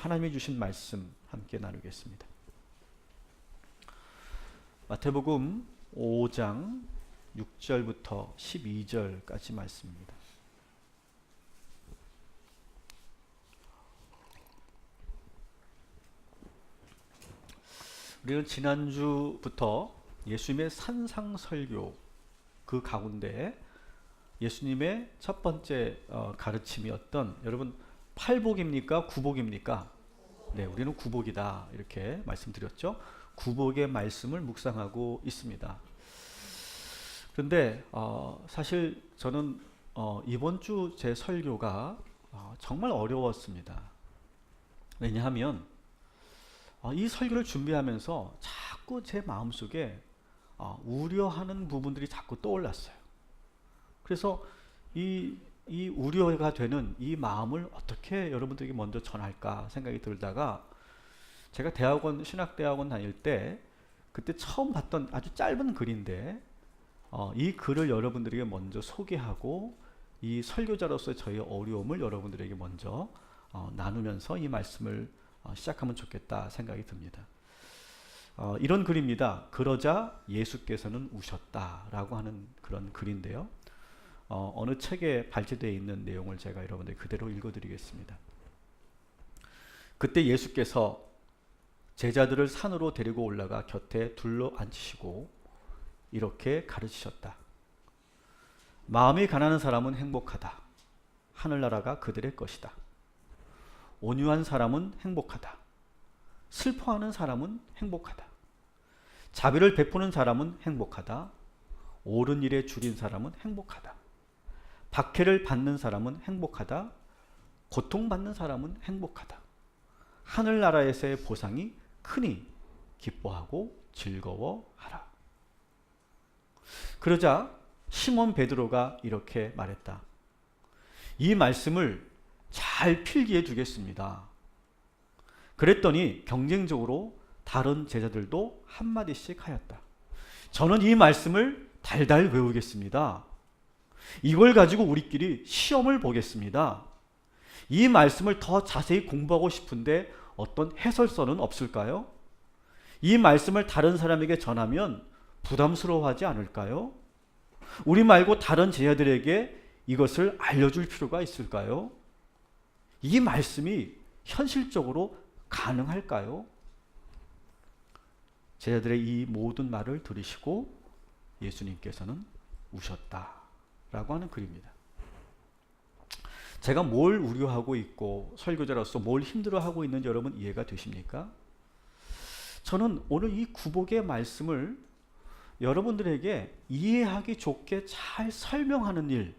하나님이 주신 말씀 함께 나누겠습니다. 마태복음 5장 6절부터 12절까지 말씀입니다. 우리는 지난주부터 예수님의 산상설교 그 가운데 예수님의 첫 번째 가르침이었던, 여러분 팔복입니까? 구복입니까? 네, 우리는 구복이다 이렇게 말씀드렸죠. 구복의 말씀을 묵상하고 있습니다. 그런데 사실 저는 이번 주 제 설교가 정말 어려웠습니다. 왜냐하면 이 설교를 준비하면서 자꾸 제 마음속에 우려하는 부분들이 자꾸 떠올랐어요. 그래서 이 우려가 되는 이 마음을 어떻게 여러분들에게 먼저 전할까 생각이 들다가, 제가 신학대학원 다닐 때 그때 처음 봤던 아주 짧은 글인데 이 글을 여러분들에게 먼저 소개하고 이 설교자로서의 저의 어려움을 여러분들에게 먼저 나누면서 이 말씀을 시작하면 좋겠다 생각이 듭니다. 이런 글입니다. 그러자 예수께서는 우셨다라고 하는 그런 글인데요. 어느 책에 발제되어 있는 내용을 제가 여러분들 그대로 읽어드리겠습니다. 그때 예수께서 제자들을 산으로 데리고 올라가 곁에 둘러 앉히시고 이렇게 가르치셨다. 마음이 가난한 사람은 행복하다. 하늘나라가 그들의 것이다. 온유한 사람은 행복하다. 슬퍼하는 사람은 행복하다. 자비를 베푸는 사람은 행복하다. 옳은 일에 줄인 사람은 행복하다. 박해를 받는 사람은 행복하다. 고통받는 사람은 행복하다. 하늘나라에서의 보상이 크니 기뻐하고 즐거워하라. 그러자 시몬 베드로가 이렇게 말했다. 이 말씀을 잘 필기해 두겠습니다. 그랬더니 경쟁적으로 다른 제자들도 한마디씩 하였다. 저는 이 말씀을 달달 외우겠습니다. 이걸 가지고 우리끼리 시험을 보겠습니다. 이 말씀을 더 자세히 공부하고 싶은데 어떤 해설서는 없을까요? 이 말씀을 다른 사람에게 전하면 부담스러워하지 않을까요? 우리 말고 다른 제자들에게 이것을 알려줄 필요가 있을까요? 이 말씀이 현실적으로 가능할까요? 제자들의 이 모든 말을 들으시고 예수님께서는 우셨다라고 하는 글입니다. 제가 뭘 우려하고 있고 설교자로서 뭘 힘들어하고 있는지 여러분 이해가 되십니까? 저는 오늘 이 구복의 말씀을 여러분들에게 이해하기 좋게 잘 설명하는 일,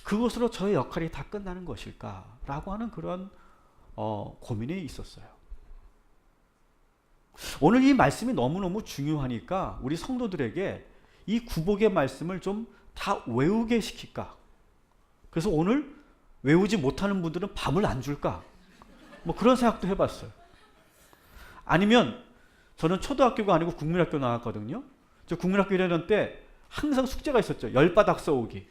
그것으로 저의 역할이 다 끝나는 것일까라고 하는 그런 고민이 있었어요. 오늘 이 말씀이 너무너무 중요하니까 우리 성도들에게 이 구복의 말씀을 좀 다 외우게 시킬까? 그래서 오늘 외우지 못하는 분들은 밥을 안 줄까? 뭐 그런 생각도 해봤어요. 아니면 저는 초등학교가 아니고 국민학교 나왔거든요. 저 국민학교 1학년 때 항상 숙제가 있었죠. 10바닥 써오기.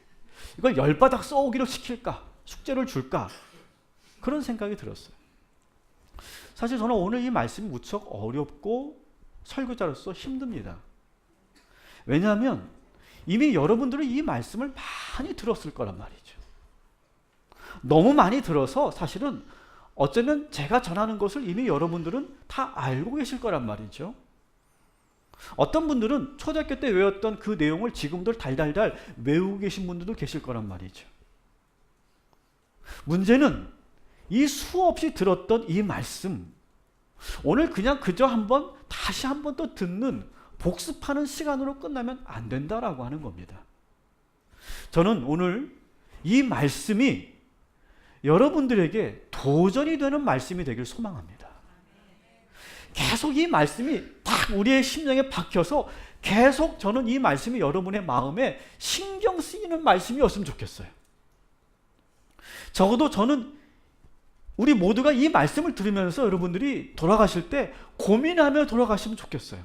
이걸 10바닥 써오기로 시킬까? 숙제를 줄까? 그런 생각이 들었어요. 사실 저는 오늘 이 말씀이 무척 어렵고 설교자로서 힘듭니다. 왜냐하면 이미 여러분들은 이 말씀을 많이 들었을 거란 말이죠. 너무 많이 들어서 사실은 어쩌면 제가 전하는 것을 이미 여러분들은 다 알고 계실 거란 말이죠. 어떤 분들은 초등학교 때 외웠던 그 내용을 지금도 달달달 외우고 계신 분들도 계실 거란 말이죠. 문제는 이 수없이 들었던 이 말씀, 오늘 그냥 그저 한번 다시 한번 또 듣는 복습하는 시간으로 끝나면 안 된다라고 하는 겁니다. 저는 오늘 이 말씀이 여러분들에게 도전이 되는 말씀이 되길 소망합니다. 계속 이 말씀이 딱 우리의 심령에 박혀서 계속 저는 이 말씀이 여러분의 마음에 신경 쓰이는 말씀이었으면 좋겠어요. 적어도 저는 우리 모두가 이 말씀을 들으면서 여러분들이 돌아가실 때 고민하며 돌아가시면 좋겠어요.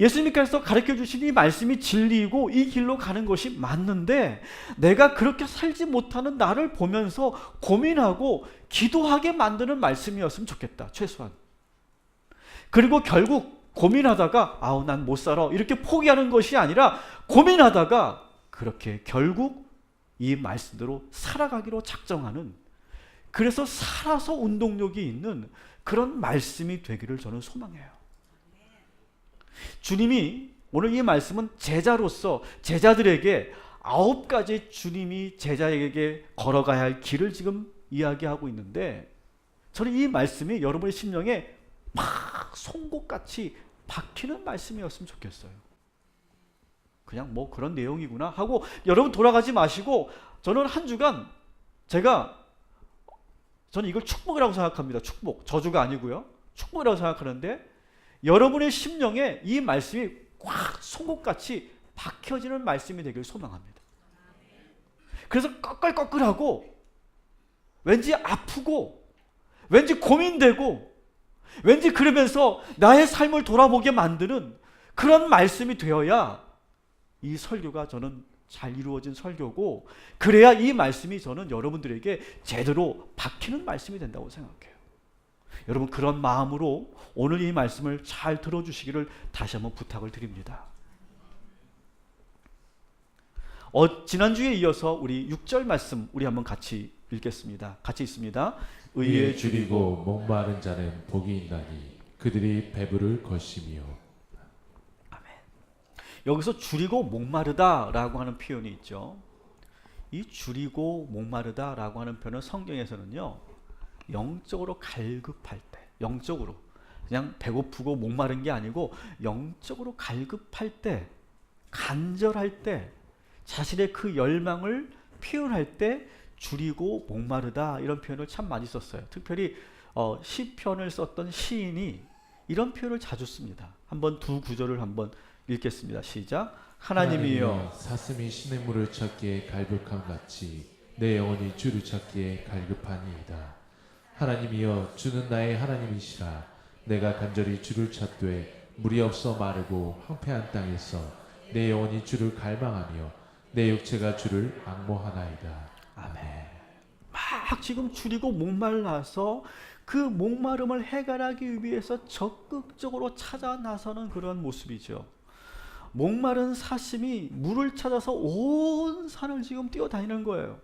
예수님께서 가르쳐 주신 이 말씀이 진리이고 이 길로 가는 것이 맞는데 내가 그렇게 살지 못하는 나를 보면서 고민하고 기도하게 만드는 말씀이었으면 좋겠다. 최소한. 그리고 결국 고민하다가 아우 난 못 살아 이렇게 포기하는 것이 아니라 고민하다가 그렇게 결국 이 말씀대로 살아가기로 작정하는, 그래서 살아서 운동력이 있는 그런 말씀이 되기를 저는 소망해요. 주님이 오늘 이 말씀은 제자로서 제자들에게 9가지 주님이 제자에게 걸어가야 할 길을 지금 이야기하고 있는데, 저는 이 말씀이 여러분의 심령에 막 송곳같이 박히는 말씀이었으면 좋겠어요. 그냥 뭐 그런 내용이구나 하고 여러분 돌아가지 마시고, 저는 한 주간 저는 이걸 축복이라고 생각합니다. 축복, 저주가 아니고요. 축복이라고 생각하는데 여러분의 심령에 이 말씀이 꽉 송곳같이 박혀지는 말씀이 되길 소망합니다. 그래서 꺼끌꺼끌하고 왠지 아프고 왠지 고민되고 왠지 그러면서 나의 삶을 돌아보게 만드는 그런 말씀이 되어야 이 설교가 저는 잘 이루어진 설교고, 그래야 이 말씀이 저는 여러분들에게 제대로 박히는 말씀이 된다고 생각해요. 여러분 그런 마음으로 오늘 이 말씀을 잘 들어주시기를 다시 한번 부탁을 드립니다. 지난주에 이어서 우리 6절 말씀 우리 한번 같이 읽겠습니다. 같이 있습니다. 의에 줄이고 목마른 자는 복이 있나니 그들이 배부를 것이며. 아멘. 여기서 줄이고 목마르다라고 하는 표현이 있죠. 이 줄이고 목마르다라고 하는 표현은 성경에서는요, 영적으로 갈급할 때, 영적으로 그냥 배고프고 목마른 게 아니고 영적으로 갈급할 때, 간절할 때, 자신의 그 열망을 표현할 때 줄이고 목마르다 이런 표현을 참 많이 썼어요. 특별히 시편을 썼던 시인이 이런 표현을 자주 씁니다. 한번 두 구절을 한번 읽겠습니다. 시작. 하나님이여 사슴이 시냇물을 찾기에 갈급함 같이 내 영혼이 주를 찾기에 갈급하니이다. 하나님이여 주는 나의 하나님이시라. 내가 간절히 주를 찾되 물이 없어 마르고 황폐한 땅에서 내 영혼이 주를 갈망하며 내 육체가 주를 앙모하나이다. 아멘. 막 지금 줄이고 목말라서 그 목마름을 해결하기 위해서 적극적으로 찾아 나서는 그런 모습이죠. 목마른 사슴이 물을 찾아서 온 산을 지금 뛰어다니는 거예요.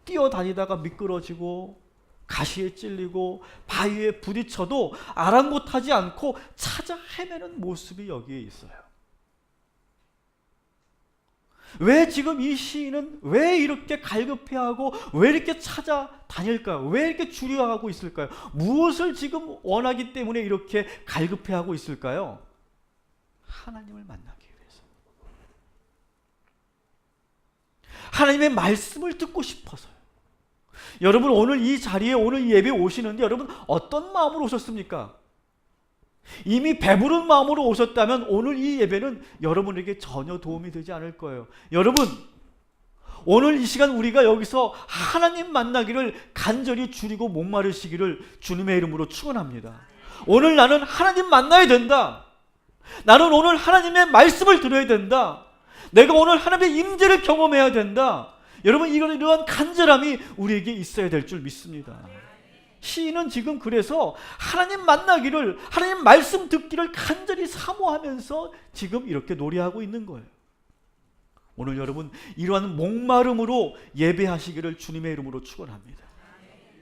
뛰어다니다가 미끄러지고 가시에 찔리고 바위에 부딪혀도 아랑곳하지 않고 찾아 헤매는 모습이 여기에 있어요. 왜 지금 이 시인은 왜 이렇게 갈급해하고 왜 이렇게 찾아다닐까요? 왜 이렇게 주려하고 있을까요? 무엇을 지금 원하기 때문에 이렇게 갈급해하고 있을까요? 하나님을 만나기 위해서. 하나님의 말씀을 듣고 싶어서요. 여러분 오늘 이 자리에 오늘 이 예배에 오시는데 여러분 어떤 마음으로 오셨습니까? 이미 배부른 마음으로 오셨다면 오늘 이 예배는 여러분에게 전혀 도움이 되지 않을 거예요. 여러분 오늘 이 시간 우리가 여기서 하나님 만나기를 간절히 줄이고 목마르시기를 주님의 이름으로 축원합니다. 오늘 나는 하나님 만나야 된다. 나는 오늘 하나님의 말씀을 들어야 된다. 내가 오늘 하나님의 임재를 경험해야 된다. 여러분 이러한 간절함이 우리에게 있어야 될 줄 믿습니다. 시인은 지금 그래서 하나님 만나기를, 하나님 말씀 듣기를 간절히 사모하면서 지금 이렇게 노래하고 있는 거예요. 오늘 여러분 이러한 목마름으로 예배하시기를 주님의 이름으로 축원합니다.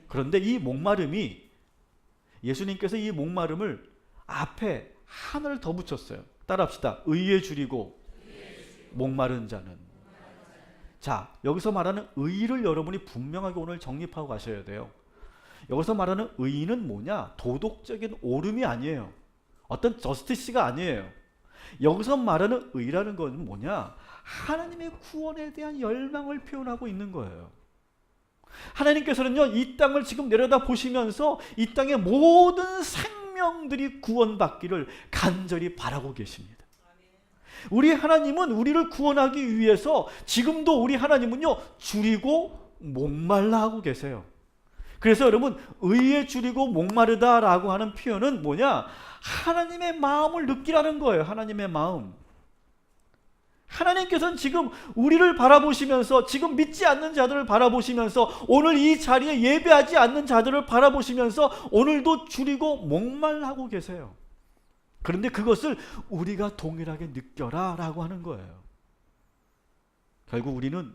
그런데 이 목마름이, 예수님께서 이 목마름을 앞에 하나를 더 붙였어요. 따라합시다. 의에 줄이고 목마른 자는. 자, 여기서 말하는 의를 여러분이 분명하게 오늘 정립하고 가셔야 돼요. 여기서 말하는 의는 뭐냐? 도덕적인 옳음이 아니에요. 어떤 저스티스가 아니에요. 여기서 말하는 의라는 건 뭐냐? 하나님의 구원에 대한 열망을 표현하고 있는 거예요. 하나님께서는요, 이 땅을 지금 내려다 보시면서 이 땅의 모든 생명들이 구원받기를 간절히 바라고 계십니다. 우리 하나님은 우리를 구원하기 위해서 지금도 우리 하나님은요, 줄이고 목말라 하고 계세요. 그래서 여러분, 의에 줄이고 목마르다라고 하는 표현은 뭐냐? 하나님의 마음을 느끼라는 거예요. 하나님의 마음. 하나님께서는 지금 우리를 바라보시면서, 지금 믿지 않는 자들을 바라보시면서, 오늘 이 자리에 예배하지 않는 자들을 바라보시면서 오늘도 줄이고 목말라하고 계세요. 그런데 그것을 우리가 동일하게 느껴라 라고 하는 거예요. 결국 우리는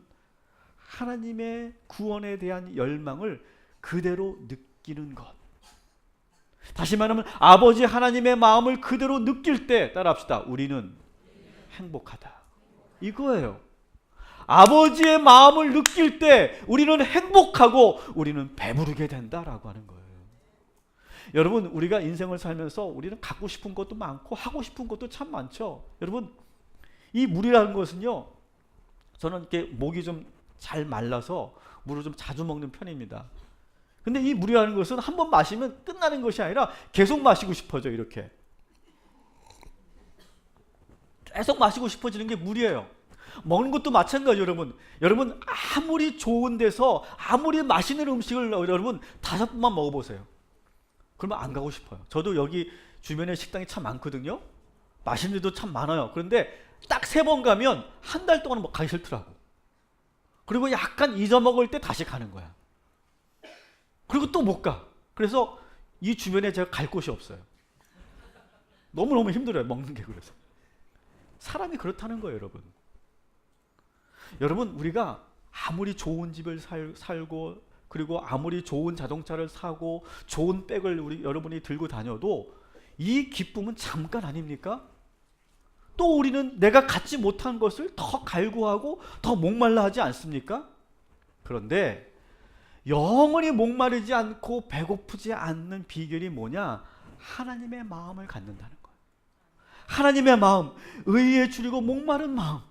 하나님의 구원에 대한 열망을 그대로 느끼는 것. 다시 말하면 아버지 하나님의 마음을 그대로 느낄 때, 따라합시다, 우리는 행복하다. 이거예요. 아버지의 마음을 느낄 때 우리는 행복하고 우리는 배부르게 된다라고 하는 거예요. 여러분, 우리가 인생을 살면서 우리는 갖고 싶은 것도 많고 하고 싶은 것도 참 많죠. 여러분, 이 물이라는 것은요, 저는 이렇게 목이 좀 잘 말라서 물을 좀 자주 먹는 편입니다. 근데 이 물이라는 것은 한 번 마시면 끝나는 것이 아니라 계속 마시고 싶어져. 이렇게 계속 마시고 싶어지는 게 물이에요. 먹는 것도 마찬가지예요. 여러분 아무리 좋은 데서 아무리 맛있는 음식을 여러분 5번만 먹어보세요. 그러면 안 가고 싶어요. 저도 여기 주변에 식당이 참 많거든요. 맛있는 데도 참 많아요. 그런데 딱 3번 가면 한 달 동안은 가기 싫더라고. 그리고 약간 잊어먹을 때 다시 가는 거야. 그리고 또 못 가. 그래서 이 주변에 제가 갈 곳이 없어요. 너무너무 힘들어요, 먹는 게. 그래서 사람이 그렇다는 거예요. 여러분, 우리가 아무리 좋은 집을 살고, 그리고 아무리 좋은 자동차를 사고 좋은 백을 여러분이 들고 다녀도 이 기쁨은 잠깐 아닙니까? 또 우리는 내가 갖지 못한 것을 더 갈구하고 더 목말라 하지 않습니까? 그런데 영원히 목마르지 않고 배고프지 않는 비결이 뭐냐? 하나님의 마음을 갖는다는 거예요. 하나님의 마음, 의에 줄이고 목마른 마음,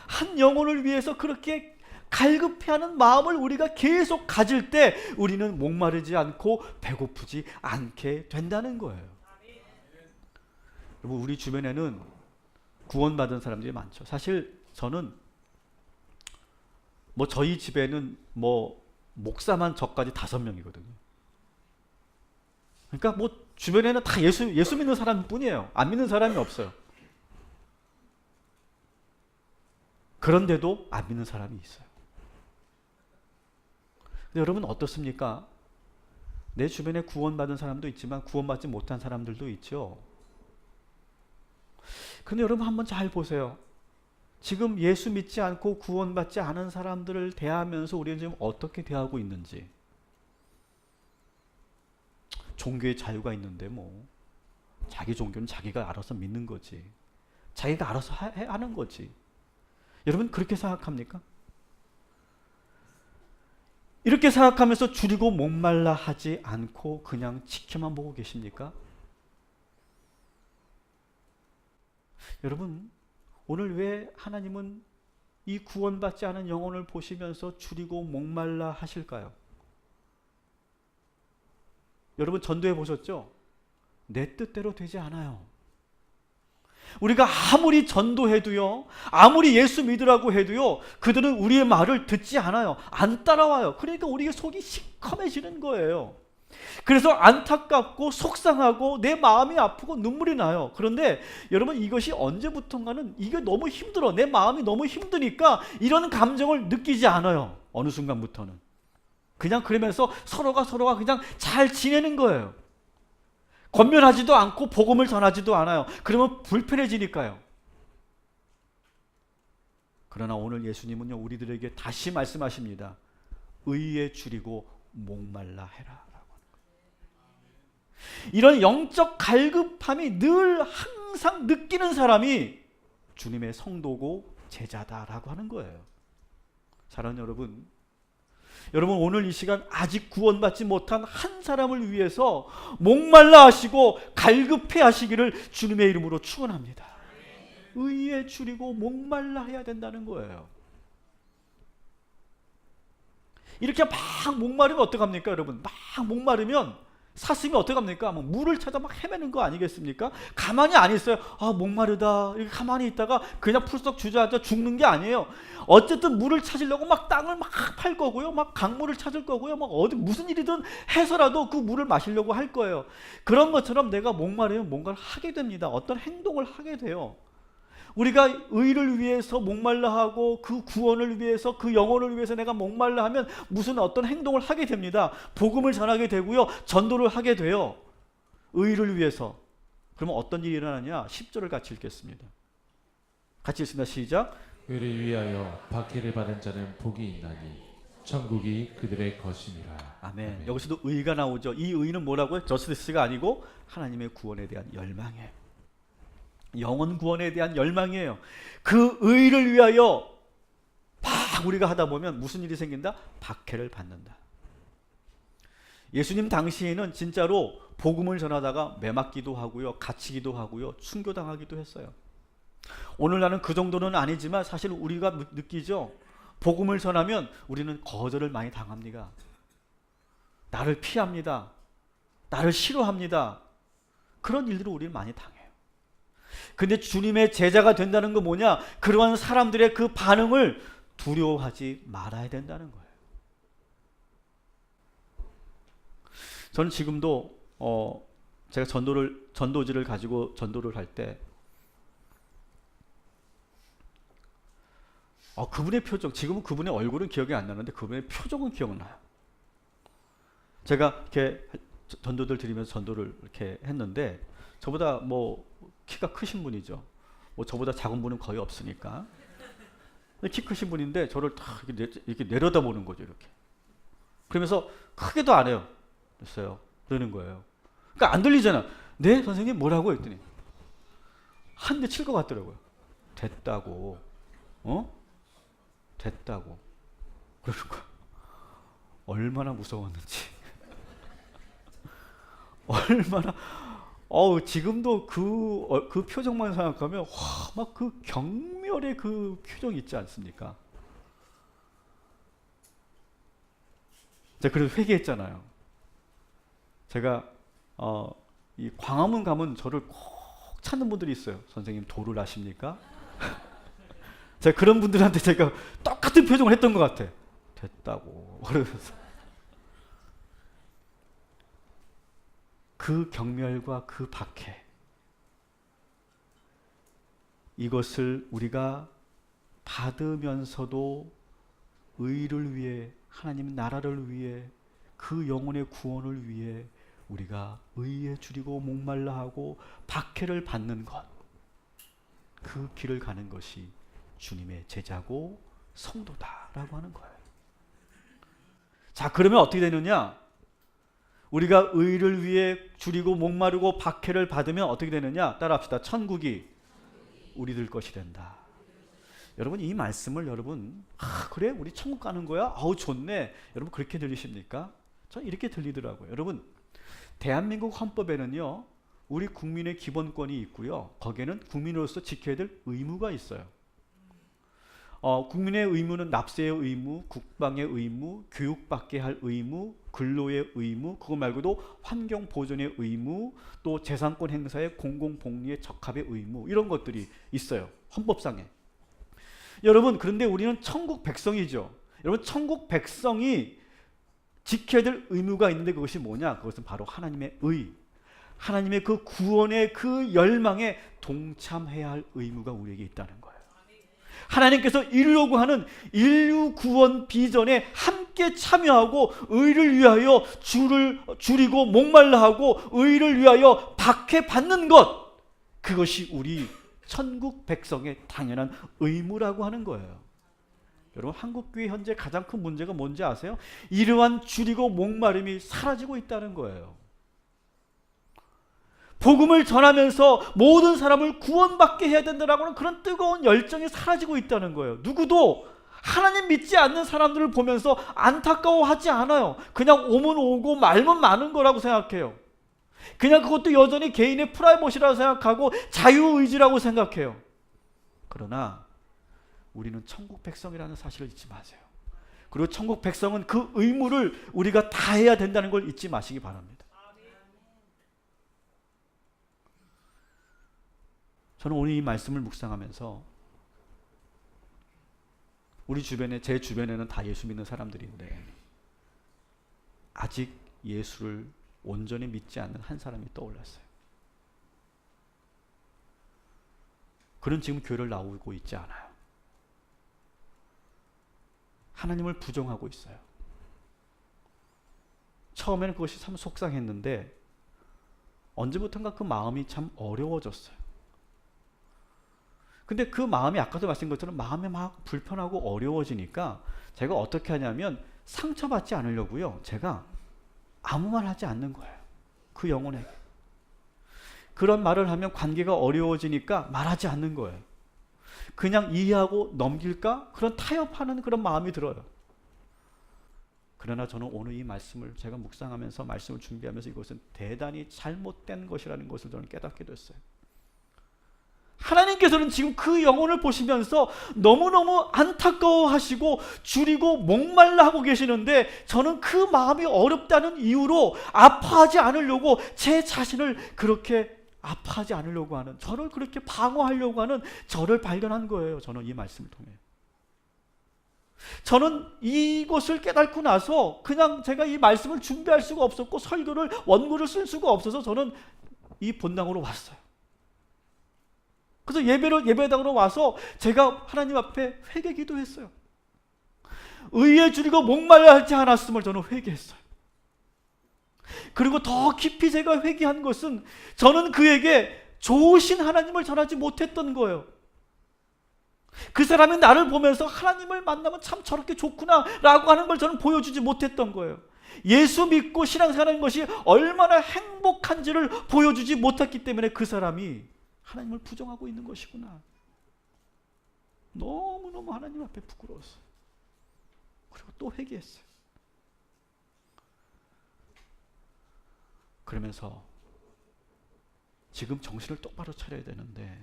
한 영혼을 위해서 그렇게 갈급해하는 마음을 우리가 계속 가질 때 우리는 목마르지 않고 배고프지 않게 된다는 거예요. 여러분, 우리 주변에는 구원받은 사람들이 많죠. 사실 저는 저희 집에는 목사만 저까지 5명이거든요. 그러니까 주변에는 다 예수 믿는 사람뿐이에요. 안 믿는 사람이 없어요. 그런데도 안 믿는 사람이 있어요. 근데 여러분 어떻습니까? 내 주변에 구원받은 사람도 있지만 구원받지 못한 사람들도 있죠. 근데 여러분 한번 잘 보세요. 지금 예수 믿지 않고 구원받지 않은 사람들을 대하면서 우리는 지금 어떻게 대하고 있는지. 종교의 자유가 있는데 자기 종교는 자기가 알아서 믿는 거지. 자기가 알아서 하는 거지. 여러분 그렇게 생각합니까? 이렇게 생각하면서 줄이고 목말라 하지 않고 그냥 지켜만 보고 계십니까? 여러분, 오늘 왜 하나님은 이 구원받지 않은 영혼을 보시면서 줄이고 목말라 하실까요? 여러분 전도해 보셨죠? 내 뜻대로 되지 않아요. 우리가 아무리 전도해도요, 아무리 예수 믿으라고 해도요, 그들은 우리의 말을 듣지 않아요. 안 따라와요. 그러니까 우리의 속이 시커매지는 거예요. 그래서 안타깝고 속상하고 내 마음이 아프고 눈물이 나요. 그런데 여러분 이것이 언제부턴가는 이게 너무 힘들어. 내 마음이 너무 힘드니까 이런 감정을 느끼지 않아요. 어느 순간부터는. 그냥 그러면서 서로가 그냥 잘 지내는 거예요. 권면하지도 않고 복음을 전하지도 않아요. 그러면 불편해지니까요. 그러나 오늘 예수님은요, 우리들에게 다시 말씀하십니다. 의에 줄이고 목말라 해라. 이런 영적 갈급함이 늘 항상 느끼는 사람이 주님의 성도고 제자다라고 하는 거예요. 사랑하는 여러분 오늘 이 시간 아직 구원받지 못한 한 사람을 위해서 목말라 하시고 갈급해 하시기를 주님의 이름으로 축원합니다. 의에 줄이고 목말라 해야 된다는 거예요. 이렇게 막 목마르면 어떡합니까 여러분? 막 목마르면 샀으면 어떻게 합니까? 뭐 물을 찾아 막 헤매는 거 아니겠습니까? 가만히 안 있어요. 아, 목마르다. 이렇게 가만히 있다가 그냥 풀썩 주저앉아 죽는 게 아니에요. 어쨌든 물을 찾으려고 막 땅을 막 팔 거고요. 막 강물을 찾을 거고요. 막 어디 무슨 일이든 해서라도 그 물을 마시려고 할 거예요. 그런 것처럼 내가 목마르면 뭔가를 하게 됩니다. 어떤 행동을 하게 돼요. 우리가 의를 위해서 목말라 하고 그 구원을 위해서 그 영혼을 위해서 내가 목말라 하면 무슨 어떤 행동을 하게 됩니다. 복음을 전하게 되고요. 전도를 하게 돼요. 의를 위해서. 그러면 어떤 일이 일어나냐? 10절을 같이 읽겠습니다. 같이 읽습니다. 시작. 의를 위하여 박해를 받은 자는 복이 있나니 천국이 그들의 것임이라. 아멘. 아멘. 여기서도 의가 나오죠. 이 의는 뭐라고요? 저스티스가 아니고 하나님의 구원에 대한 열망이에요. 영혼 구원에 대한 열망이에요. 그 의를 위하여 막 우리가 하다 보면 무슨 일이 생긴다? 박해를 받는다. 예수님 당시에는 진짜로 복음을 전하다가 매맞기도 하고요, 갇히기도 하고요, 순교당하기도 했어요. 오늘날은 그 정도는 아니지만 사실 우리가 느끼죠. 복음을 전하면 우리는 거절을 많이 당합니다. 나를 피합니다. 나를 싫어합니다. 그런 일들을 우리는 많이 당해요. 근데 주님의 제자가 된다는 건 뭐냐? 그러한 사람들의 그 반응을 두려워하지 말아야 된다는 거예요. 저는 지금도 제가 전도지를 가지고 전도를 할 때 그분의 표정, 지금은 그분의 얼굴은 기억이 안 나는데 그분의 표정은 기억나요. 제가 이렇게 전도들 드리면서 전도를 이렇게 했는데 저보다 뭐 키가 크신 분이죠. 뭐 저보다 작은 분은 거의 없으니까. 키 크신 분인데 저를 딱 이렇게 내려다보는 거죠, 이렇게. 그러면서 크게도 안 해요. 됐어요. 그러는 거예요. 그러니까 안 들리잖아. 네, 선생님 뭐라고 했더니 한 대 칠 것 같더라고요. 됐다고. 됐다고. 그러는 거야. 얼마나 무서웠는지. 얼마나 지금도 그 표정만 생각하면 막 그 경멸의 그 표정 있지 않습니까? 제가 그래서 회개했잖아요. 제가 이 광화문 가면 저를 꼭 찾는 분들이 있어요. 선생님 도를 아십니까? 제가 그런 분들한테 제가 똑같은 표정을 했던 것 같아. 됐다고. 그러면서 그 경멸과 그 박해, 이것을 우리가 받으면서도 의를 위해, 하나님 나라를 위해, 그 영혼의 구원을 위해 우리가 의에 줄이고 목말라 하고 박해를 받는 것, 그 길을 가는 것이 주님의 제자고 성도다라고 하는 거예요. 자, 그러면 어떻게 되느냐? 우리가 의를 위해 줄이고 목마르고 박해를 받으면 어떻게 되느냐? 따라합시다. 천국이 우리들 것이 된다. 여러분, 이 말씀을 여러분, 그래? 우리 천국 가는 거야? 아우 좋네. 여러분 그렇게 들리십니까? 전 이렇게 들리더라고요. 여러분, 대한민국 헌법에는요, 우리 국민의 기본권이 있고요, 거기에는 국민으로서 지켜야 될 의무가 있어요. 국민의 의무는 납세의 의무, 국방의 의무, 교육받게 할 의무, 근로의 의무, 그거 말고도 환경 보존의 의무, 또 재산권 행사의 공공복리의 적합의 의무, 이런 것들이 있어요. 헌법상에. 여러분, 그런데 우리는 천국 백성이죠. 여러분, 천국 백성이 지켜야 될 의무가 있는데 그것이 뭐냐? 그것은 바로 하나님의 의, 하나님의 그 구원의 그 열망에 동참해야 할 의무가 우리에게 있다는 거예요. 하나님께서 이루려고 하는 인류 구원 비전에 함께 참여하고 의를 위하여 줄이고 목말라 하고 의를 위하여 박해받는 것, 그것이 우리 천국 백성의 당연한 의무라고 하는 거예요. 여러분, 한국교회 현재 가장 큰 문제가 뭔지 아세요? 이러한 줄이고 목마름이 사라지고 있다는 거예요. 복음을 전하면서 모든 사람을 구원받게 해야 된다라고 하는 그런 뜨거운 열정이 사라지고 있다는 거예요. 누구도 하나님 믿지 않는 사람들을 보면서 안타까워하지 않아요. 그냥 오면 오고 말면 많은 거라고 생각해요. 그냥 그것도 여전히 개인의 프라이버시라고 생각하고 자유의지라고 생각해요. 그러나 우리는 천국 백성이라는 사실을 잊지 마세요. 그리고 천국 백성은 그 의무를 우리가 다 해야 된다는 걸 잊지 마시기 바랍니다. 저는 오늘 이 말씀을 묵상하면서 우리 주변에, 제 주변에는 다 예수 믿는 사람들인데 아직 예수를 온전히 믿지 않는 한 사람이 떠올랐어요. 그는 지금 교회를 나오고 있지 않아요. 하나님을 부정하고 있어요. 처음에는 그것이 참 속상했는데 언제부턴가 그 마음이 참 어려워졌어요. 근데 그 마음이 아까도 말씀드린 것처럼 마음이 막 불편하고 어려워지니까 제가 어떻게 하냐면 상처받지 않으려고요. 제가 아무 말 하지 않는 거예요. 그 영혼에게. 그런 말을 하면 관계가 어려워지니까 말하지 않는 거예요. 그냥 이해하고 넘길까? 그런 타협하는 그런 마음이 들어요. 그러나 저는 오늘 이 말씀을 제가 묵상하면서 말씀을 준비하면서 이것은 대단히 잘못된 것이라는 것을 저는 깨닫게 됐어요. 하나님께서는 지금 그 영혼을 보시면서 너무너무 안타까워하시고 줄이고 목말라 하고 계시는데 저는 그 마음이 어렵다는 이유로 아파하지 않으려고 제 자신을 그렇게 아파하지 않으려고 하는, 저를 그렇게 방어하려고 하는 저를 발견한 거예요. 저는 이 말씀을 통해. 저는 이것을 깨닫고 나서 그냥 제가 이 말씀을 준비할 수가 없었고 설교를, 원고를 쓸 수가 없어서 저는 이 본당으로 왔어요. 그래서 예배당으로 와서 제가 하나님 앞에 회개 기도했어요. 의에 줄이고 목말라 하지 않았음을 저는 회개했어요. 그리고 더 깊이 제가 회개한 것은 저는 그에게 좋으신 하나님을 전하지 못했던 거예요. 그 사람이 나를 보면서 하나님을 만나면 참 저렇게 좋구나 라고 하는 걸 저는 보여주지 못했던 거예요. 예수 믿고 신앙생활하는 것이 얼마나 행복한지를 보여주지 못했기 때문에 그 사람이 하나님을 부정하고 있는 것이구나. 너무너무 하나님 앞에 부끄러웠어요. 그리고 또 회개했어요. 그러면서 지금 정신을 똑바로 차려야 되는데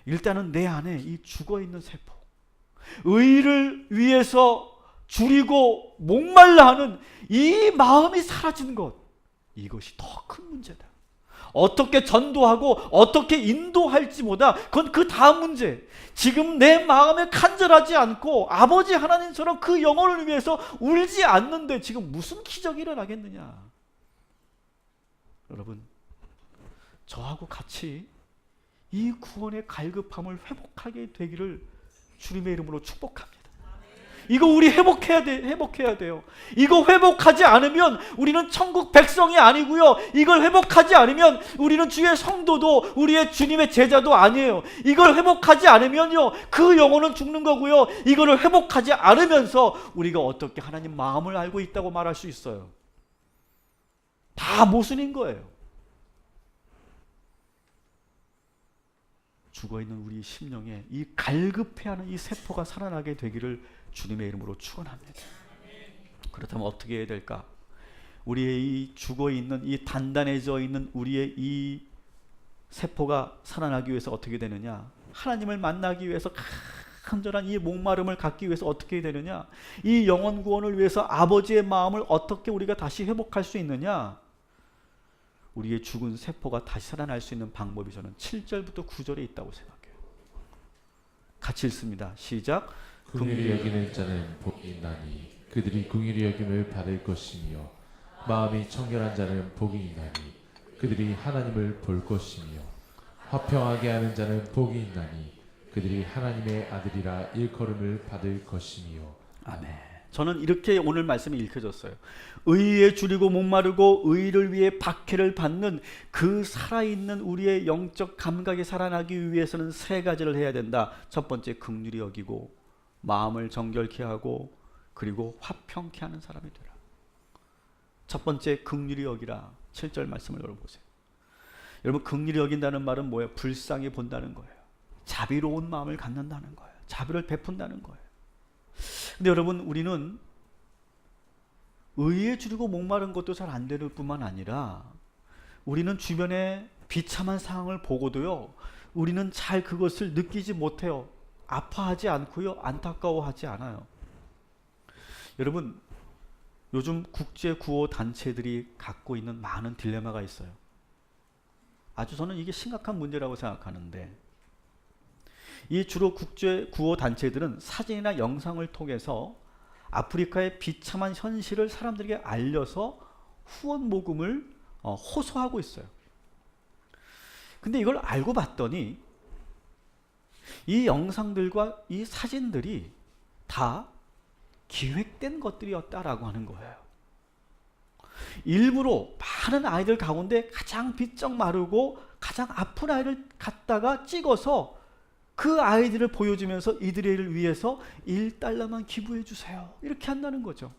일단은 내 안에 이 죽어있는 세포, 의를 위해서 줄이고 목말라 하는 이 마음이 사라진 것, 이것이 더 큰 문제다. 어떻게 전도하고 어떻게 인도할지보다 그건 그 다음 문제. 지금 내 마음에 간절하지 않고 아버지 하나님처럼 그 영혼을 위해서 울지 않는데 지금 무슨 기적이 일어나겠느냐. 여러분, 저하고 같이 이 구원의 갈급함을 회복하게 되기를 주님의 이름으로 축복합니다. 이거 우리 회복해야 돼요. 이거 회복하지 않으면 우리는 천국 백성이 아니고요. 이걸 회복하지 않으면 우리는 주의 성도도 우리의 주님의 제자도 아니에요. 이걸 회복하지 않으면요, 그 영혼은 죽는 거고요. 이거를 회복하지 않으면서 우리가 어떻게 하나님 마음을 알고 있다고 말할 수 있어요? 다 모순인 거예요. 죽어있는 우리 심령에 이 갈급해하는 이 세포가 살아나게 되기를 주님의 이름으로 축원합니다. 그렇다면 어떻게 해야 될까? 우리의 이 죽어있는, 이 단단해져 있는 우리의 이 세포가 살아나기 위해서 어떻게 되느냐? 하나님을 만나기 위해서 간절한 이 목마름을 갖기 위해서 어떻게 해야 되느냐? 이 영혼 구원을 위해서 아버지의 마음을 어떻게 우리가 다시 회복할 수 있느냐? 우리의 죽은 세포가 다시 살아날 수 있는 방법이 저는 7절부터 9절에 있다고 생각해요. 같이 읽습니다. 시작. 긍휼히 여기는 자는 복이 있나니 그들이 긍휼히 여김을 받을 것이며 마음이 청결한 자는 복이 있나니 그들이 하나님을 볼 것이며 화평하게 하는 자는 복이 있나니 그들이 하나님의 아들이라 일컬음을 받을 것이며. 아멘. 저는 이렇게 오늘 말씀이 읽혀졌어요. 의에 줄이고 목마르고 의를 위해 박해를 받는 그 살아있는 우리의 영적 감각이 살아나기 위해서는 세 가지를 해야 된다. 첫 번째, 긍휼히 여기고 마음을 정결케 하고 그리고 화평케 하는 사람이 되라. 첫 번째, 긍휼히 여기라. 7절 말씀을 여러분 보세요. 여러분, 긍휼히 여긴다는 말은 뭐예요? 불쌍히 본다는 거예요. 자비로운 마음을 갖는다는 거예요. 자비를 베푼다는 거예요. 근데 여러분, 우리는 의에 줄이고 목마른 것도 잘 안 되는 뿐만 아니라 우리는 주변에 비참한 상황을 보고도요, 우리는 잘 그것을 느끼지 못해요. 아파하지 않고요, 안타까워하지 않아요. 여러분, 요즘 국제 구호 단체들이 갖고 있는 많은 딜레마가 있어요. 아주 저는 이게 심각한 문제라고 생각하는데, 이 주로 국제 구호 단체들은 사진이나 영상을 통해서 아프리카의 비참한 현실을 사람들에게 알려서 후원 모금을 호소하고 있어요. 근데 이걸 알고 봤더니 이 영상들과 이 사진들이 다 기획된 것들이었다라고 하는 거예요. 일부러 많은 아이들 가운데 가장 비쩍 마르고 가장 아픈 아이를 갖다가 찍어서 그 아이들을 보여주면서 이들을 위해서 1달러만 기부해 주세요, 이렇게 한다는 거죠.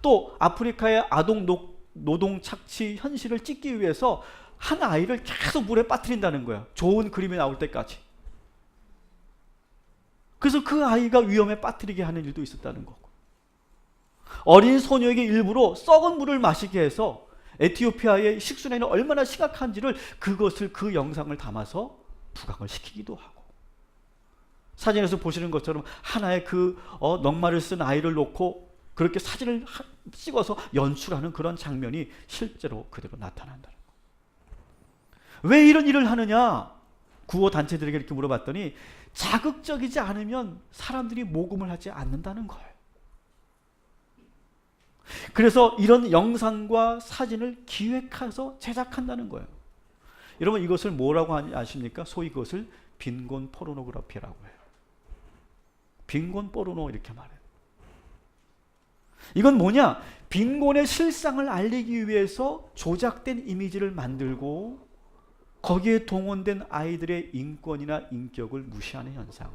또 아프리카의 아동 노동 착취 현실을 찍기 위해서 한 아이를 계속 물에 빠뜨린다는 거야, 좋은 그림이 나올 때까지. 그래서 그 아이가 위험에 빠뜨리게 하는 일도 있었다는 거고, 어린 소녀에게 일부러 썩은 물을 마시게 해서 에티오피아의 식수난이 얼마나 심각한지를 그것을 그 영상을 담아서 부각을 시키기도 하고, 사진에서 보시는 것처럼 하나의 그 넉마를 쓴 아이를 놓고 그렇게 사진을 찍어서 연출하는 그런 장면이 실제로 그대로 나타난다는 거예요. 왜 이런 일을 하느냐? 구호 단체들에게 이렇게 물어봤더니 자극적이지 않으면 사람들이 모금을 하지 않는다는 거예요. 그래서 이런 영상과 사진을 기획해서 제작한다는 거예요. 여러분, 이것을 뭐라고 아십니까? 소위 그것을 빈곤 포르노그래피라고 해요. 빈곤 포르노 이렇게 말해요. 이건 뭐냐? 빈곤의 실상을 알리기 위해서 조작된 이미지를 만들고 거기에 동원된 아이들의 인권이나 인격을 무시하는 현상,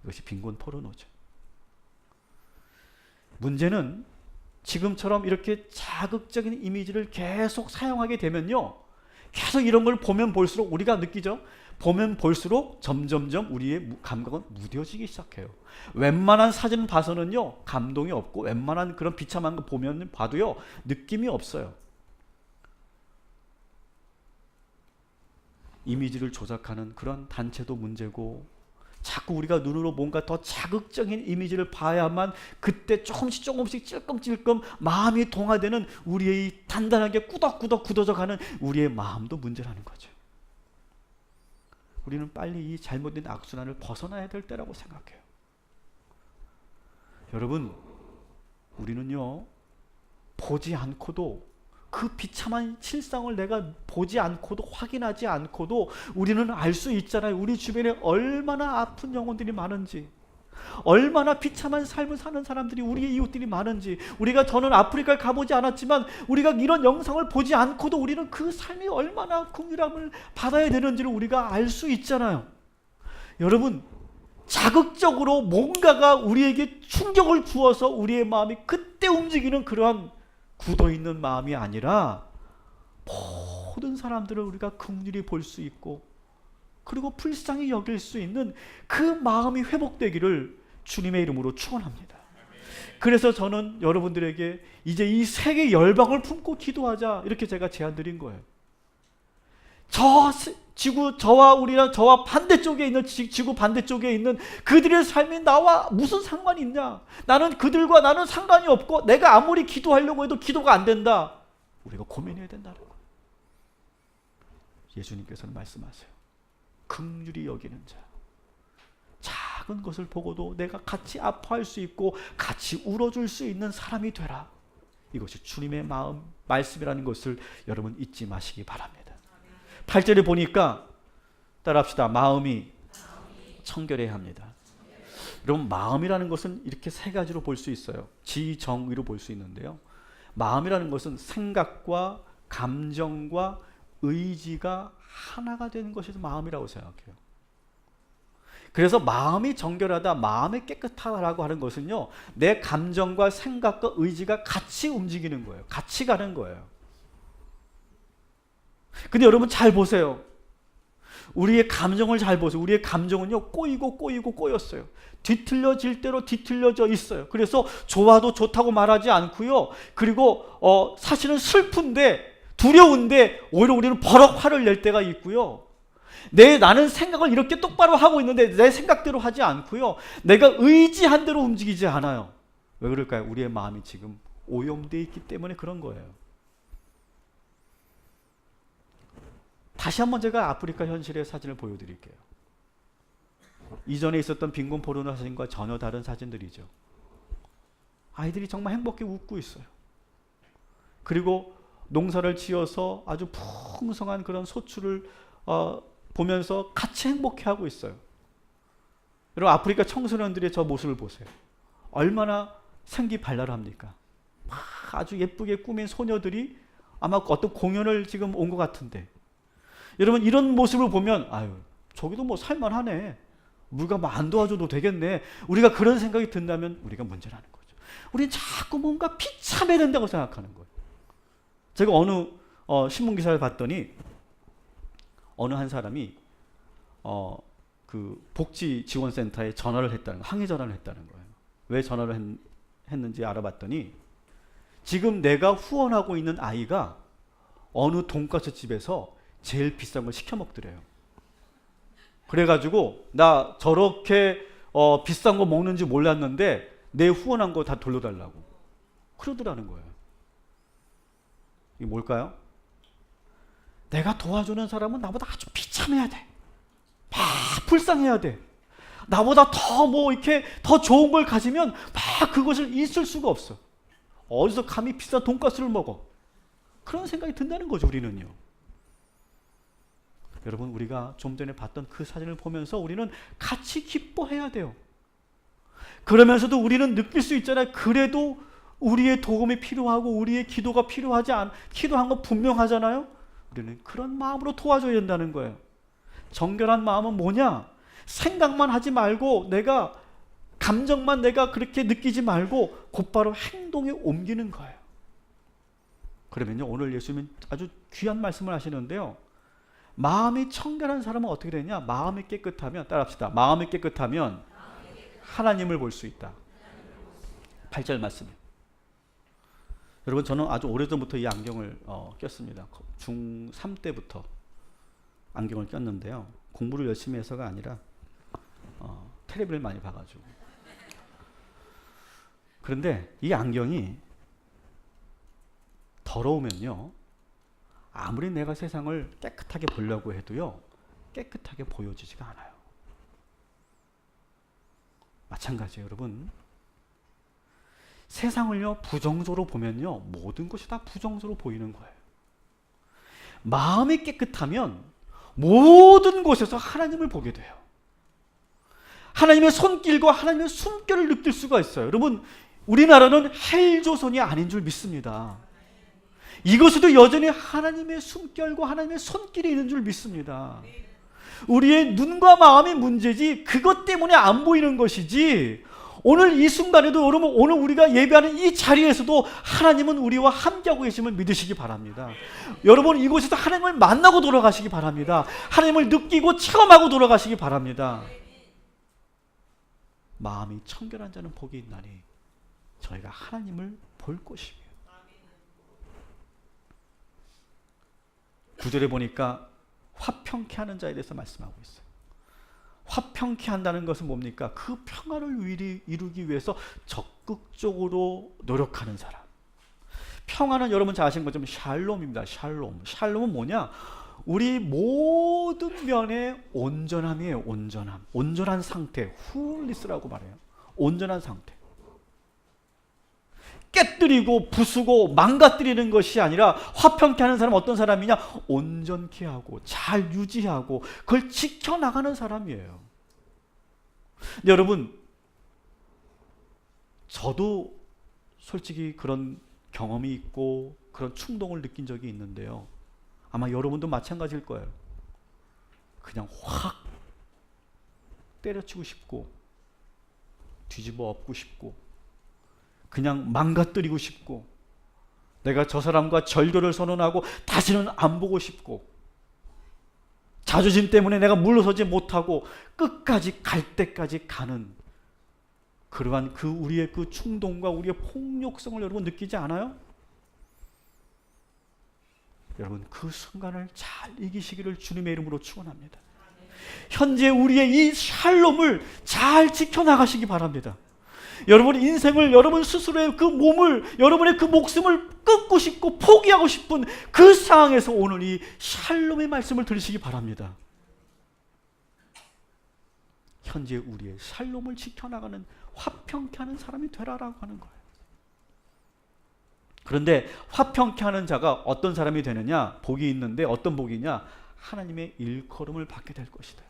이것이 빈곤 포르노죠. 문제는 지금처럼 이렇게 자극적인 이미지를 계속 사용하게 되면요, 계속 이런 걸 보면 볼수록 우리가 느끼죠. 보면 볼수록 점점점 우리의 감각은 무뎌지기 시작해요. 웬만한 사진 봐서는요 감동이 없고, 웬만한 그런 비참한 거 보면 봐도요 느낌이 없어요. 이미지를 조작하는 그런 단체도 문제고, 자꾸 우리가 눈으로 뭔가 더 자극적인 이미지를 봐야만 그때 조금씩 찔끔찔끔 마음이 동화되는 우리의 단단하게 꾸덕꾸덕 굳어져가는 우리의 마음도 문제라는 거죠. 우리는 빨리 이 잘못된 악순환을 벗어나야 될 때라고 생각해요. 여러분, 우리는요 보지 않고도, 그 비참한 실상을 내가 보지 않고도, 확인하지 않고도 우리는 알 수 있잖아요. 우리 주변에 얼마나 아픈 영혼들이 많은지, 얼마나 비참한 삶을 사는 사람들이, 우리의 이웃들이 많은지. 저는 아프리카에 가보지 않았지만 우리가 이런 영상을 보지 않고도 우리는 그 삶이 얼마나 긍휼함을 받아야 되는지를 우리가 알 수 있잖아요. 여러분, 자극적으로 뭔가가 우리에게 충격을 주어서 우리의 마음이 그때 움직이는 그러한 굳어있는 마음이 아니라 모든 사람들을 우리가 긍휼히 볼 수 있고, 그리고 불쌍히 여길 수 있는 그 마음이 회복되기를 주님의 이름으로 축원합니다. 그래서 저는 여러분들에게 이제 이 세계 열방을 품고 기도하자, 이렇게 제가 제안 드린 거예요. 저와 반대쪽에 있는, 지구 반대쪽에 있는 그들의 삶이 나와 무슨 상관이 있냐? 그들과 나는 상관이 없고, 내가 아무리 기도하려고 해도 기도가 안 된다. 우리가 고민해야 된다는 거예요. 예수님께서는 말씀하세요. 긍휼히 여기는 자, 작은 것을 보고도 내가 같이 아파할 수 있고 같이 울어줄 수 있는 사람이 되라. 이것이 주님의 말씀이라는 것을 여러분 잊지 마시기 바랍니다. 8절에 보니까 따라합시다. 마음이 청결해야 합니다. 여러분, 마음이라는 것은 이렇게 세 가지로 볼 수 있어요. 지정의로 볼 수 있는데요, 마음이라는 것은 생각과 감정과 의지가 하나가 되는 것이 마음이라고 생각해요. 그래서 마음이 정결하다, 마음이 깨끗하다라고 하는 것은요, 내 감정과 생각과 의지가 같이 움직이는 거예요. 같이 가는 거예요. 근데 여러분 잘 보세요. 우리의 감정을 잘 보세요. 우리의 감정은요 꼬였어요. 뒤틀려질 대로 뒤틀려져 있어요. 그래서 좋아도 좋다고 말하지 않고요, 그리고 사실은 슬픈데, 두려운데 오히려 우리는 버럭 화를 낼 때가 있고요, 나는 생각을 이렇게 똑바로 하고 있는데 내 생각대로 하지 않고요, 내가 의지한 대로 움직이지 않아요. 왜 그럴까요? 우리의 마음이 지금 오염되어 있기 때문에 그런 거예요. 다시 한번 제가 아프리카 현실의 사진을 보여드릴게요. 이전에 있었던 빈곤 포르노 사진과 전혀 다른 사진들이죠. 아이들이 정말 행복해 웃고 있어요. 그리고 농사를 지어서 아주 풍성한 그런 소출을 보면서 같이 행복해하고 있어요. 여러분, 아프리카 청소년들의 저 모습을 보세요. 얼마나 생기발랄합니까? 아주 예쁘게 꾸민 소녀들이 아마 어떤 공연을 지금 온 것 같은데, 여러분, 이런 모습을 보면 아유, 저기도 뭐 살만하네, 우리가 뭐 안 도와줘도 되겠네, 우리가 그런 생각이 든다면 우리가 문제라는 거죠. 우리는 자꾸 뭔가 비참해야 된다고 생각하는 거예요. 제가 어느 신문기사를 봤더니 어느 한 사람이 그 복지지원센터에 전화를 했다는, 항의 전화를 했다는 거예요. 왜 전화를 했는지 알아봤더니 지금 내가 후원하고 있는 아이가 어느 돈가스 집에서 제일 비싼 걸 시켜 먹더래요. 그래가지고 나 저렇게 비싼 거 먹는지 몰랐는데 내 후원한 거 다 돌려달라고 그러더라는 거예요. 이게 뭘까요? 내가 도와주는 사람은 나보다 아주 비참해야 돼. 막 불쌍해야 돼. 나보다 더 뭐 이렇게 더 좋은 걸 가지면 막 그것을 있을 수가 없어. 어디서 감히 비싼 돈가스를 먹어? 그런 생각이 든다는 거죠, 우리는요. 여러분, 우리가 좀 전에 봤던 그 사진을 보면서 우리는 같이 기뻐해야 돼요. 그러면서도 우리는 느낄 수 있잖아요. 그래도 우리의 도움이 필요하고 우리의 기도가 기도한 거 분명하잖아요. 우리는 그런 마음으로 도와줘야 된다는 거예요. 정결한 마음은 뭐냐? 생각만 하지 말고 감정만 내가 그렇게 느끼지 말고 곧바로 행동에 옮기는 거예요. 그러면요, 오늘 예수님은 아주 귀한 말씀을 하시는데요. 마음이 청결한 사람은 어떻게 되냐? 마음이 깨끗하면, 따라합시다. 마음이 깨끗하면 하나님을 볼 수 있다. 8절 말씀이에요. 여러분, 저는 아주 오래전부터 이 안경을 꼈습니다. 중3 때부터 안경을 꼈는데요. 공부를 열심히 해서가 아니라 텔레비를 많이 봐가지고. 그런데 이 안경이 더러우면요, 아무리 내가 세상을 깨끗하게 보려고 해도요, 깨끗하게 보여지지가 않아요. 마찬가지예요, 여러분. 세상을요, 부정적으로 보면요, 모든 것이 다 부정적으로 보이는 거예요. 마음이 깨끗하면 모든 곳에서 하나님을 보게 돼요. 하나님의 손길과 하나님의 숨결을 느낄 수가 있어요. 여러분, 우리나라는 헬조선이 아닌 줄 믿습니다. 이곳에도 여전히 하나님의 숨결과 하나님의 손길이 있는 줄 믿습니다. 우리의 눈과 마음이 문제지 그것 때문에 안 보이는 것이지, 오늘 이 순간에도 여러분, 오늘 우리가 예배하는 이 자리에서도 하나님은 우리와 함께하고 계심을 믿으시기 바랍니다. 여러분, 이곳에서 하나님을 만나고 돌아가시기 바랍니다. 하나님을 느끼고 체험하고 돌아가시기 바랍니다. 마음이 청결한 자는 복이 있나니 저희가 하나님을 볼 것이며. 9절에 보니까 화평케 하는 자에 대해서 말씀하고 있어요. 화평케 한다는 것은 뭡니까? 그 평화를 이루기 위해서 적극적으로 노력하는 사람. 평화는 여러분 잘 아시는 것처럼 샬롬입니다. 샬롬. 샬롬은 뭐냐? 우리 모든 면의 온전함이에요. 온전함. 온전한 상태. 훌리스라고 말해요. 온전한 상태. 깨뜨리고 부수고 망가뜨리는 것이 아니라, 화평케 하는 사람은 어떤 사람이냐? 온전케 하고 잘 유지하고 그걸 지켜나가는 사람이에요. 근데 여러분, 저도 솔직히 그런 경험이 있고 그런 충동을 느낀 적이 있는데요. 아마 여러분도 마찬가지일 거예요. 그냥 확 때려치고 싶고 뒤집어 엎고 싶고 그냥 망가뜨리고 싶고, 내가 저 사람과 절교를 선언하고 다시는 안 보고 싶고, 자존심 때문에 내가 물러서지 못하고 끝까지 갈 때까지 가는 그러한 우리의 그 충동과 우리의 폭력성을 여러분 느끼지 않아요? 여러분, 그 순간을 잘 이기시기를 주님의 이름으로 축원합니다. 현재 우리의 이 샬롬을 잘 지켜나가시기 바랍니다. 여러분 인생을, 여러분 스스로의 그 몸을, 여러분의 그 목숨을 끊고 싶고 포기하고 싶은 그 상황에서 오늘 이 샬롬의 말씀을 들으시기 바랍니다. 현재 우리의 샬롬을 지켜나가는 화평케 하는 사람이 되라라고 하는 거예요. 그런데 화평케 하는 자가 어떤 사람이 되느냐? 복이 있는데 어떤 복이냐? 하나님의 일컬음을 받게 될 것이다.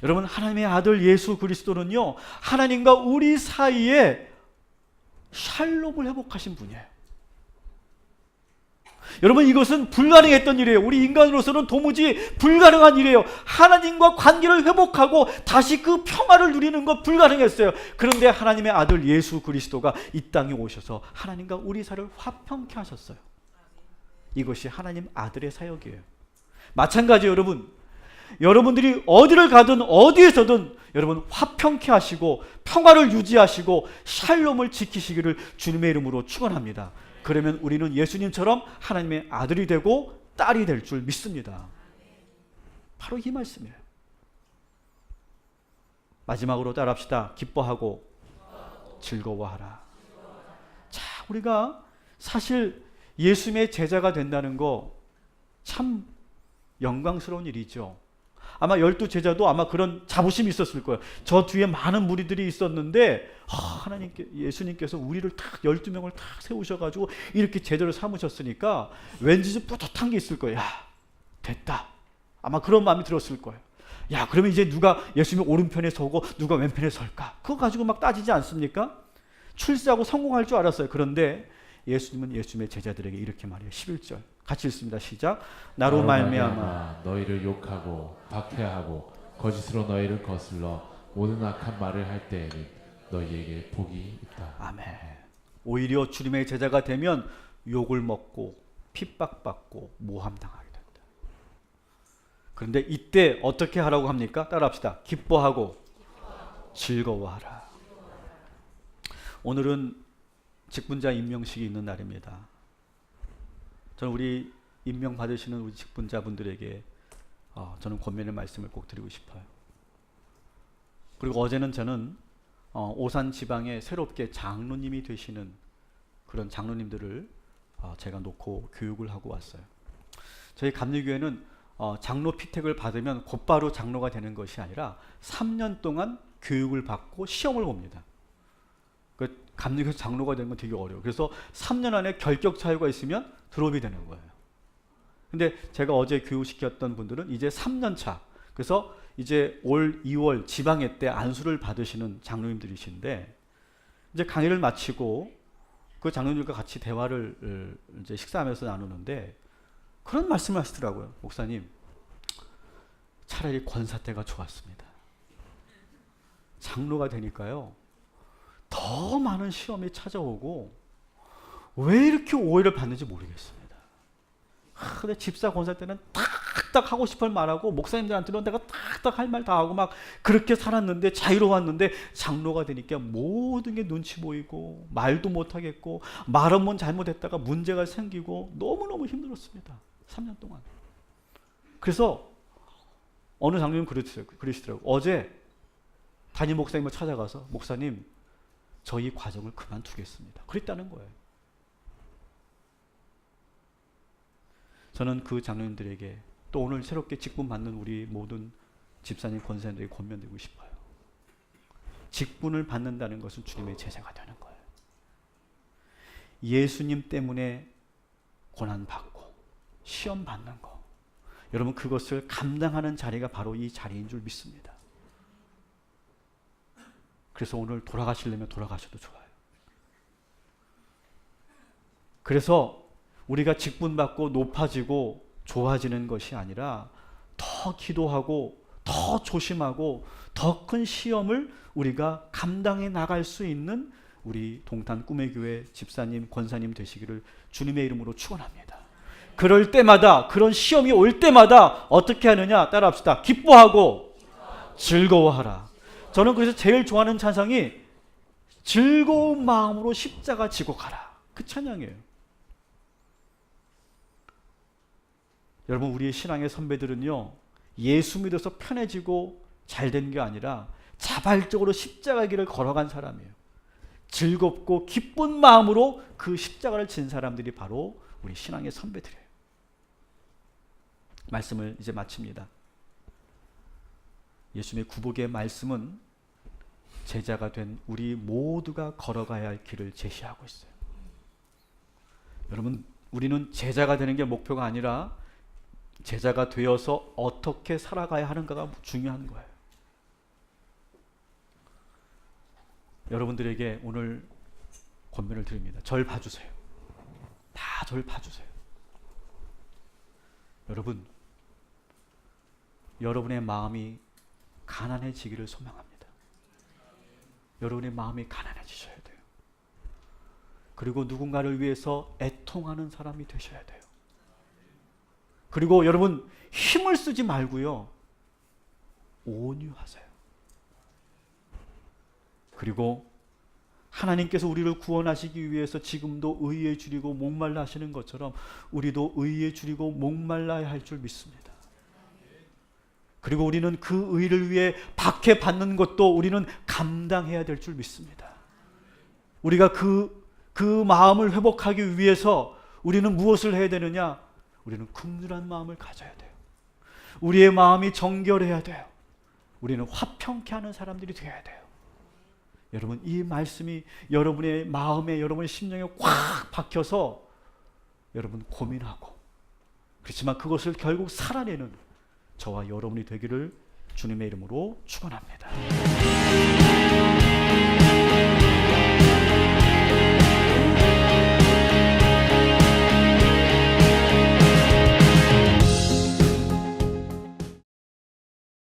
여러분, 하나님의 아들 예수 그리스도는요, 하나님과 우리 사이에 샬롬을 회복하신 분이에요. 여러분, 이것은 불가능했던 일이에요. 우리 인간으로서는 도무지 불가능한 일이에요. 하나님과 관계를 회복하고 다시 그 평화를 누리는 것 불가능했어요. 그런데 하나님의 아들 예수 그리스도가 이 땅에 오셔서 하나님과 우리 사이를 화평케 하셨어요. 이것이 하나님 아들의 사역이에요. 마찬가지예요. 여러분들이 어디를 가든 어디에서든 여러분 화평케 하시고 평화를 유지하시고 샬롬을 지키시기를 주님의 이름으로 축원합니다. 그러면 우리는 예수님처럼 하나님의 아들이 되고 딸이 될 줄 믿습니다. 바로 이 말씀이에요. 마지막으로 따라합시다. 기뻐하고 즐거워하라. 자, 우리가 사실 예수님의 제자가 된다는 거 참 영광스러운 일이죠. 아마 12제자도 아마 그런 자부심이 있었을 거예요. 저 뒤에 많은 무리들이 있었는데 예수님께서 우리를 딱 12명을 딱 세우셔가지고 이렇게 제자로 삼으셨으니까 왠지 좀 뿌듯한 게 있을 거예요. 야, 됐다. 아마 그런 마음이 들었을 거예요. 야, 그러면 이제 누가 예수님 오른편에 서고 누가 왼편에 설까? 그거 가지고 막 따지지 않습니까? 출세하고 성공할 줄 알았어요. 그런데 예수님은 예수님의 제자들에게 이렇게 말해요. 11절 같이 읽습니다. 시작. 나로 말미암아 너희를 욕하고 박해하고 거짓으로 너희를 거슬러 모든 악한 말을 할 때에는 너희에게 복이 있다. 아멘. 오히려 주님의 제자가 되면 욕을 먹고 핍박받고 모함당하게 된다. 그런데 이때 어떻게 하라고 합니까? 따라합시다. 기뻐하고 즐거워하라. 오늘은 직분자 임명식이 있는 날입니다. 저는 우리 임명 받으시는 우리 직분자분들에게 저는 권면의 말씀을 꼭 드리고 싶어요. 그리고 어제는 저는 오산 지방에 새롭게 장로님이 되시는 그런 장로님들을 제가 놓고 교육을 하고 왔어요. 저희 감리교회는 장로 피택을 받으면 곧바로 장로가 되는 것이 아니라 3년 동안 교육을 받고 시험을 봅니다. 그 감리교 장로가 되는 건 되게 어려워요. 그래서 3년 안에 결격 사유가 있으면 드롭이 되는 거예요. 근데 제가 어제 교육시켰던 분들은 이제 3년 차, 그래서 이제 올 2월 지방회 때 안수를 받으시는 장로님들이신데, 이제 강의를 마치고 그 장로님들과 같이 대화를 이제 식사하면서 나누는데 그런 말씀을 하시더라고요. 목사님, 차라리 권사 때가 좋았습니다. 장로가 되니까요, 더 많은 시험이 찾아오고 왜 이렇게 오해를 받는지 모르겠습니다. 근데 집사 권사 때는 딱딱 하고 싶은 말하고 목사님들한테는 내가 딱딱 할 말 다 하고 막 그렇게 살았는데 자유로웠는데 장로가 되니까 모든 게 눈치 보이고 말도 못하겠고 말 한 번 잘못했다가 문제가 생기고 너무너무 힘들었습니다. 3년 동안. 그래서 어느 장로님 그러시더라고요. 어제 담임 목사님을 찾아가서 목사님, 저희 과정을 그만두겠습니다. 그랬다는 거예요. 저는 그 장로님들에게 또 오늘 새롭게 직분 받는 우리 모든 집사님, 권사님들에게 권면드리고 싶어요. 직분을 받는다는 것은 주님의 제자가 되는 거예요. 예수님 때문에 고난받고 시험 받는 거, 여러분 그것을 감당하는 자리가 바로 이 자리인 줄 믿습니다. 그래서 오늘 돌아가시려면 돌아가셔도 좋아요. 그래서 우리가 직분받고 높아지고 좋아지는 것이 아니라 더 기도하고 더 조심하고 더 큰 시험을 우리가 감당해 나갈 수 있는 우리 동탄 꿈의 교회 집사님, 권사님 되시기를 주님의 이름으로 축원합니다. 그럴 때마다, 그런 시험이 올 때마다 어떻게 하느냐? 따라합시다. 기뻐하고 즐거워하라. 저는 그래서 제일 좋아하는 찬양이 즐거운 마음으로 십자가 지고 가라. 그 찬양이에요. 여러분, 우리의 신앙의 선배들은요, 예수 믿어서 편해지고 잘 된 게 아니라 자발적으로 십자가 길을 걸어간 사람이에요. 즐겁고 기쁜 마음으로 그 십자가를 진 사람들이 바로 우리 신앙의 선배들이에요. 말씀을 이제 마칩니다. 예수님의 구복의 말씀은 제자가 된 우리 모두가 걸어가야 할 길을 제시하고 있어요. 여러분, 우리는 제자가 되는 게 목표가 아니라 제자가 되어서 어떻게 살아가야 하는가가 중요한 거예요. 여러분들에게 오늘 권면을 드립니다. 절 봐주세요. 다 절 봐주세요. 여러분, 여러분의 마음이 가난해지기를 소망합니다. 여러분의 마음이 가난해지셔야 돼요. 그리고 누군가를 위해서 애통하는 사람이 되셔야 돼요. 그리고 여러분, 힘을 쓰지 말고요, 온유하세요. 그리고 하나님께서 우리를 구원하시기 위해서 지금도 의에 줄이고 목말라 하시는 것처럼 우리도 의에 줄이고 목말라야 할 줄 믿습니다. 그리고 우리는 그 의를 위해 박해받는 것도 우리는 감당해야 될 줄 믿습니다. 우리가 그 마음을 회복하기 위해서 우리는 무엇을 해야 되느냐? 우리는 긍휼한 마음을 가져야 돼요. 우리의 마음이 정결해야 돼요. 우리는 화평케 하는 사람들이 되어야 돼요. 여러분, 이 말씀이 여러분의 마음에, 여러분의 심령에 꽉 박혀서 여러분 고민하고, 그렇지만 그것을 결국 살아내는 저와 여러분이 되기를 주님의 이름으로 축원합니다.